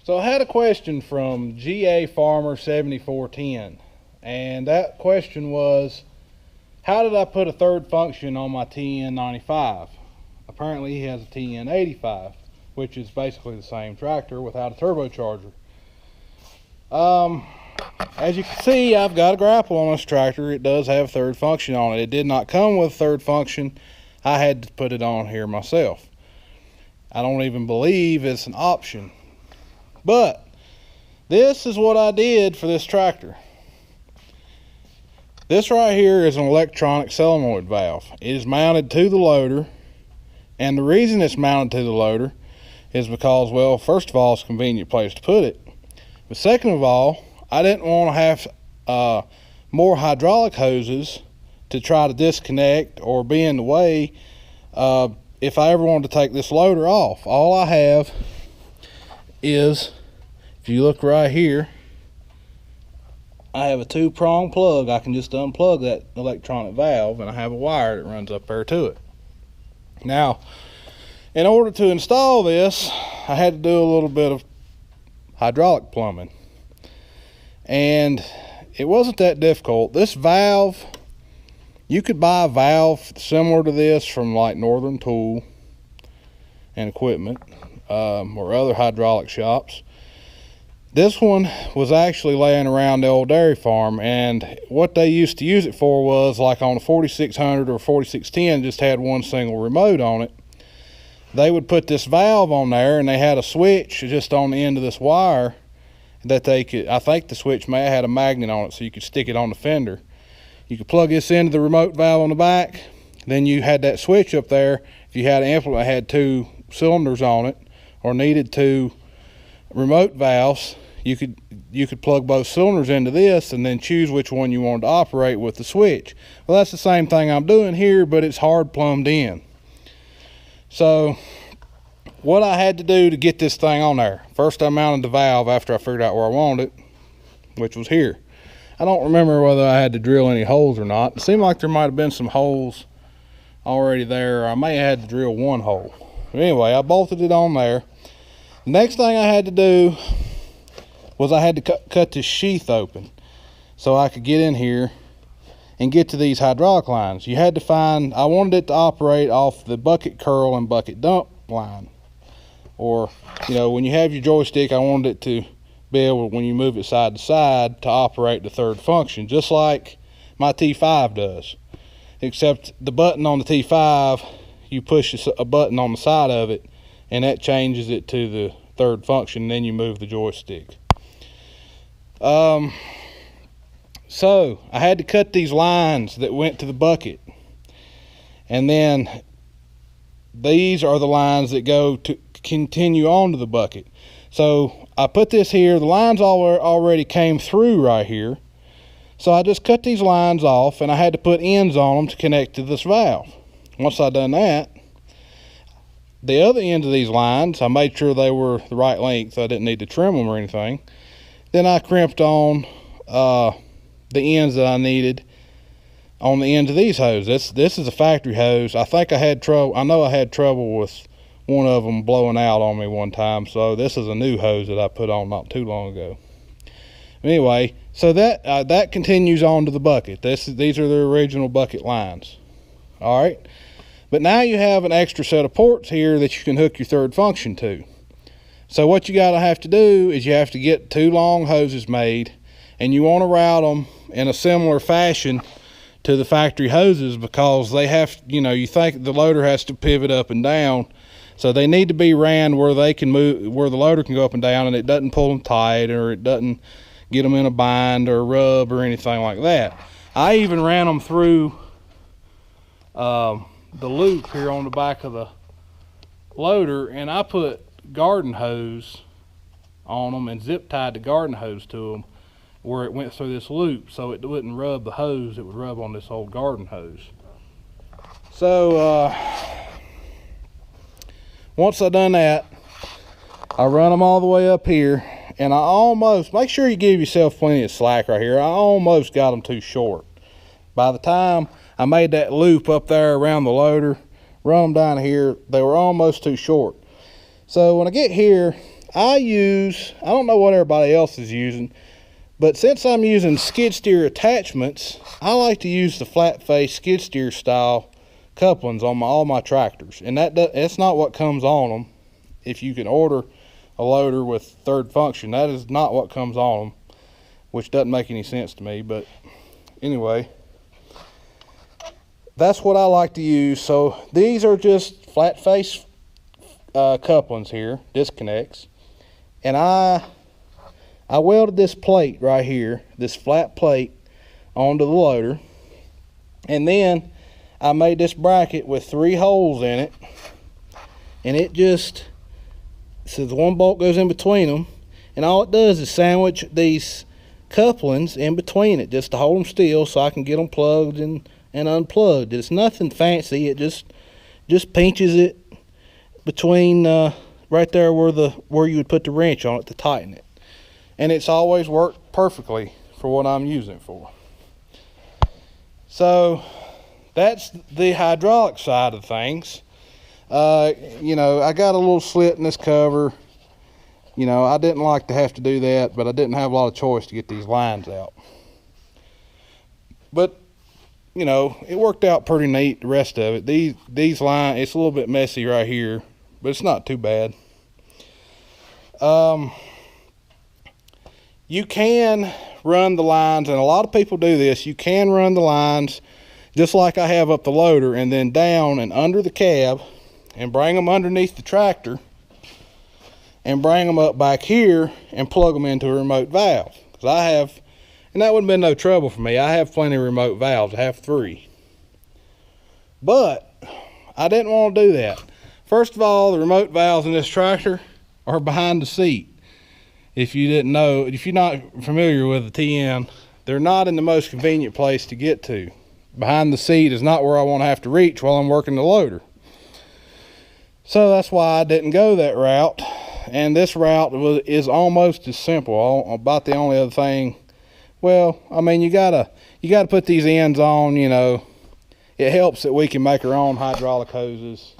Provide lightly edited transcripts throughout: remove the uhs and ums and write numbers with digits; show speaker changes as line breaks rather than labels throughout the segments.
So I had a question from GA Farmer 7410, and that question was, how did I put a third function on my TN95? Apparently he has a TN85, which is basically the same tractor without a turbocharger. As you can see, I've got a grapple on this tractor. It does have a third function on it. It did not come with a third function. I had to put it on here myself. I don't even believe it's an option. But this is what I did for this tractor. This right here is an electronic solenoid valve. It is mounted to the loader, and the reason it's mounted to the loader is because, well, first of all, it's a convenient place to put it. But second of all, I didn't want to have more hydraulic hoses to try to disconnect or be in the way if I ever wanted to take this loader off. All I have is, if you look right here, I have a 2-prong plug. I can just unplug that electronic valve, and I have a wire that runs up there to it. Now, in order to install this, I had to do a little bit of hydraulic plumbing, and it wasn't that difficult. This valve, you could buy a valve similar to this from like Northern Tool and Equipment or other hydraulic shops. This one was actually laying around the old dairy farm, and what they used to use it for was, like on a 4600 or 4610, just had one single remote on it. They would put this valve on there, and they had a switch just on the end of this wire that they could, I think the switch may have had a magnet on it so you could stick it on the fender. You could plug this into the remote valve on the back, then you had that switch up there. If you had an implement that had 2 cylinders on it or needed 2 remote valves, you could plug both cylinders into this and then choose which one you wanted to operate with the switch. Well, that's the same thing I'm doing here, but it's hard plumbed in. So what I had to do to get this thing on there, first I mounted the valve after I figured out where I wanted it, which was here. I don't remember whether I had to drill any holes or not. It seemed like there might have been some holes already there. I may have had to drill 1 hole. But anyway, I bolted it on there. The next thing I had to do was I had to cut this sheath open so I could get in here and get to these hydraulic lines. You had to find, I wanted it to operate off the bucket curl and bucket dump line. Or, you know, when you have your joystick, I wanted it to be able, when you move it side to side, to operate the third function, just like my T5 does. Except the button on the T5, you push a button on the side of it, and that changes it to the third function, and then you move the joystick. So I had to cut these lines that went to the bucket, and then these are the lines that go to continue on to the bucket. So I put this here, the lines already came through right here, so I just cut these lines off, and I had to put ends on them to connect to this valve. Once I done that, the other ends of these lines, I made sure they were the right length, so I didn't need to trim them or anything. Then I crimped on the ends that I needed on the ends of these hoses. This is a factory hose. I think I had trouble, I know I had trouble with one of them blowing out on me one time, so this is a new hose that I put on not too long ago. Anyway, so that continues on to the bucket. These are the original bucket lines. All right, but now you have an extra set of ports here that you can hook your third function to. So what you gotta have to do is you have to get 2 long hoses made, and you want to route them in a similar fashion to the factory hoses, because they have, you know, you think the loader has to pivot up and down, so they need to be ran where they can move, where the loader can go up and down, and it doesn't pull them tight, or it doesn't get them in a bind or rub or anything like that. I even ran them through the loop here on the back of the loader, and I put garden hose on them and zip tied the garden hose to them where it went through this loop, so it wouldn't rub the hose, it would rub on this old garden hose. So once I done that, I run them all the way up here, and I almost, make sure you give yourself plenty of slack right here, I almost got them too short. By the time I made that loop up there around the loader, run them down here, they were almost too short. So when I get here, I don't know what everybody else is using, but since I'm using skid steer attachments, I like to use the flat face skid steer style couplings on all my tractors, and that's not what comes on them. If you can order a loader with third function, that is not what comes on them, which doesn't make any sense to me. But anyway, that's what I like to use. So these are just flat face couplings here, disconnects, and I welded this plate right here, this flat plate, onto the loader, and then I made this bracket with 3 holes in it, and it just says one bolt goes in between them, and all it does is sandwich these couplings in between it just to hold them still so I can get them plugged and unplugged. It's nothing fancy. It just pinches it between right there where you would put the wrench on it to tighten it, and it's always worked perfectly for what I'm using it for. So that's the hydraulic side of things. You know, I got a little slit in this cover. You know, I didn't like to have to do that, but I didn't have a lot of choice to get these lines out. But you know, it worked out pretty neat, the rest of it. These lines, it's a little bit messy right here, but it's not too bad. You can run the lines, and a lot of people do this. You can run the lines just like I have up the loader, and then down and under the cab, and bring them underneath the tractor, and bring them up back here and plug them into a remote valve. Because I have, and that wouldn't have been no trouble for me. I have plenty of remote valves. I have 3. But I didn't want to do that. First of all, the remote valves in this tractor are behind the seat. If you didn't know, if you're not familiar with the TN, they're not in the most convenient place to get to. Behind the seat is not where I want to have to reach while I'm working the loader. So that's why I didn't go that route. And this route is almost as simple. About the only other thing, well, I mean, you gotta put these ends on. You know, it helps that we can make our own hydraulic hoses.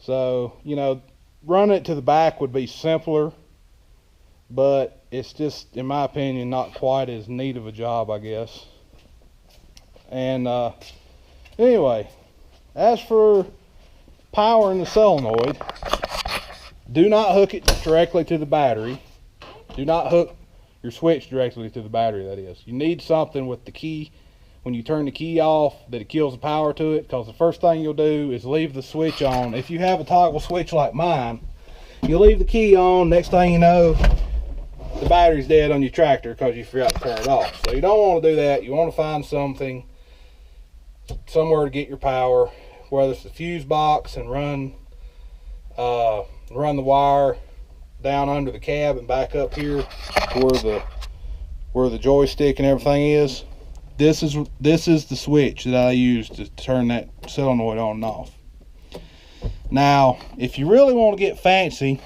So, you know, running it to the back would be simpler, but it's just, in my opinion, not quite as neat of a job, I guess. And anyway, as for powering the solenoid, do not hook it directly to the battery. Do not hook your switch directly to the battery, that is. You need something with the key, when you turn the key off, that it kills the power to it, because the first thing you'll do is leave the switch on. If you have a toggle switch like mine, you leave the key on, next thing you know, the battery's dead on your tractor because you forgot to turn it off. So you don't want to do that. You want to find somewhere to get your power, whether it's the fuse box, and run the wire down under the cab and back up here to where the joystick and everything is. This is the switch that I use to turn that solenoid on and off. Now, if you really want to get fancy,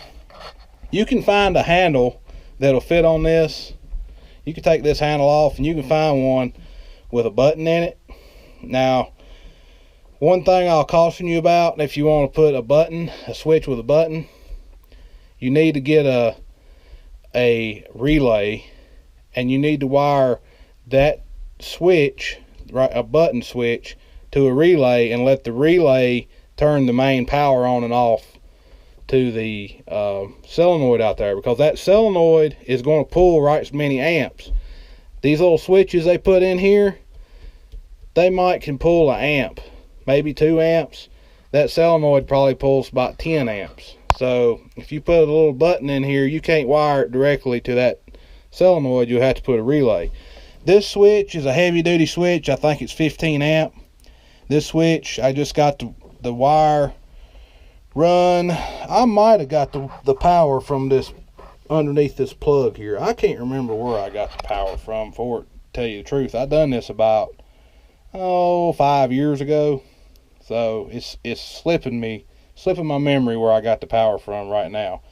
you can find a handle that'll fit on this. You can take this handle off, and you can find one with a button in it. Now, one thing I'll caution you about, if you want to put a switch with a button, you need to get a relay, and you need to wire that switch, right, a button switch, to a relay, and let the relay turn the main power on and off to the solenoid out there, because that solenoid is going to pull right as many amps. These little switches they put in here, they can pull an amp, maybe 2 amps. That solenoid probably pulls about 10 amps. So if you put a little button in here, you can't wire it directly to that solenoid. You'll have to put a relay. This switch is a heavy duty switch. I think it's 15 amp. This switch, I just got the wire run. I might have got the power from this underneath this plug here. I can't remember where I got the power from, for it, to tell you the truth. I done this about 5 years ago, so it's slipping my memory where I got the power from right now.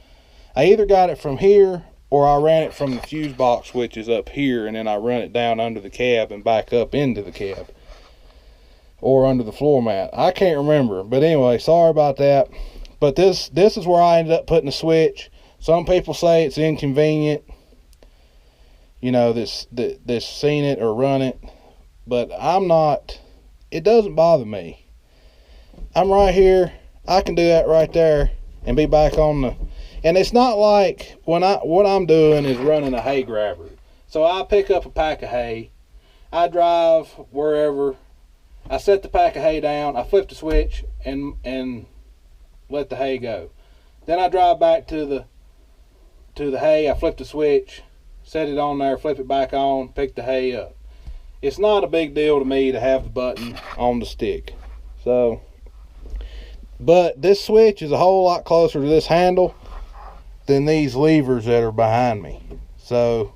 I either got it from here, or I ran it from the fuse box switches up here, and then I run it down under the cab and back up into the cab, or under the floor mat. I can't remember, but anyway, sorry about that. But this is where I ended up putting the switch. Some people say it's inconvenient, you know, that's seen it or run it, but I'm not. It doesn't bother me. I'm right here. I can do that right there and be back on the. And it's not like what I'm doing is running a hay grabber. So I pick up a pack of hay. I drive wherever. I set the pack of hay down. I flip the switch and let the hay go. Then I drive back to the hay. I flip the switch, set it on there, flip it back on, pick the hay up. It's not a big deal to me to have the button on the stick. So, but this switch is a whole lot closer to this handle than these levers that are behind me. So,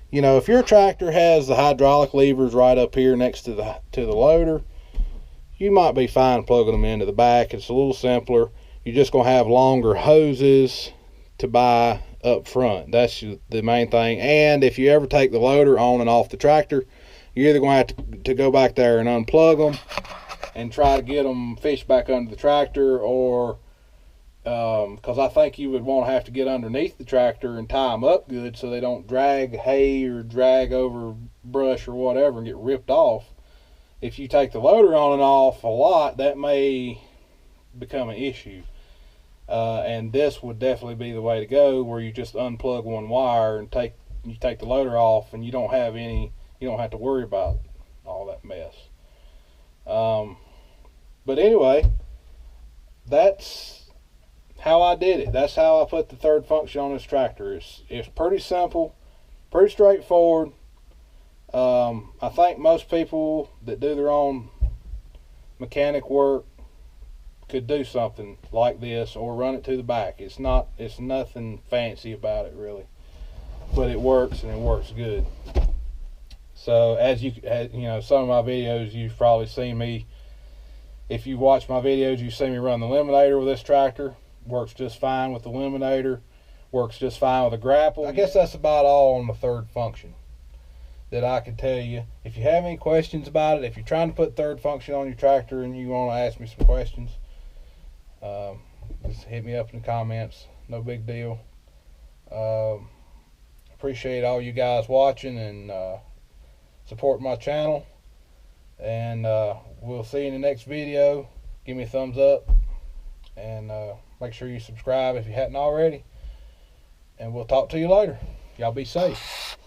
you know, if your tractor has the hydraulic levers right up here next to the loader, you might be fine plugging them into the back. It's a little simpler. You're just going to have longer hoses to buy up front. That's the main thing. And if you ever take the loader on and off the tractor, you're either going to have to go back there and unplug them and try to get them fished back under the tractor, or because I think you would want to have to get underneath the tractor and tie them up good so they don't drag hay or drag over brush or whatever and get ripped off. If you take the loader on and off a lot, that may become an issue. And this would definitely be the way to go, where you just unplug one wire and you take the loader off, and you don't have to worry about all that mess. But anyway, that's how I did it. That's how I put the third function on this tractor. It's pretty simple, pretty straightforward. I think most people that do their own mechanic work could do something like this or run it to the back. It's nothing fancy about it really, but it works, and it works good. So as you know, some of my videos, you've probably seen me. If you watch my videos, you see me run the eliminator with this tractor. Works just fine with the eliminator. Works just fine with a grapple. I guess that's about all on the third function that I can tell you. If you have any questions about it, if you're trying to put third function on your tractor and you want to ask me some questions, just hit me up in the comments. No big deal. Appreciate all you guys watching and support my channel, and we'll see you in the next video. Give me a thumbs up, and make sure you subscribe if you hadn't already, and we'll talk to you later. Y'all be safe.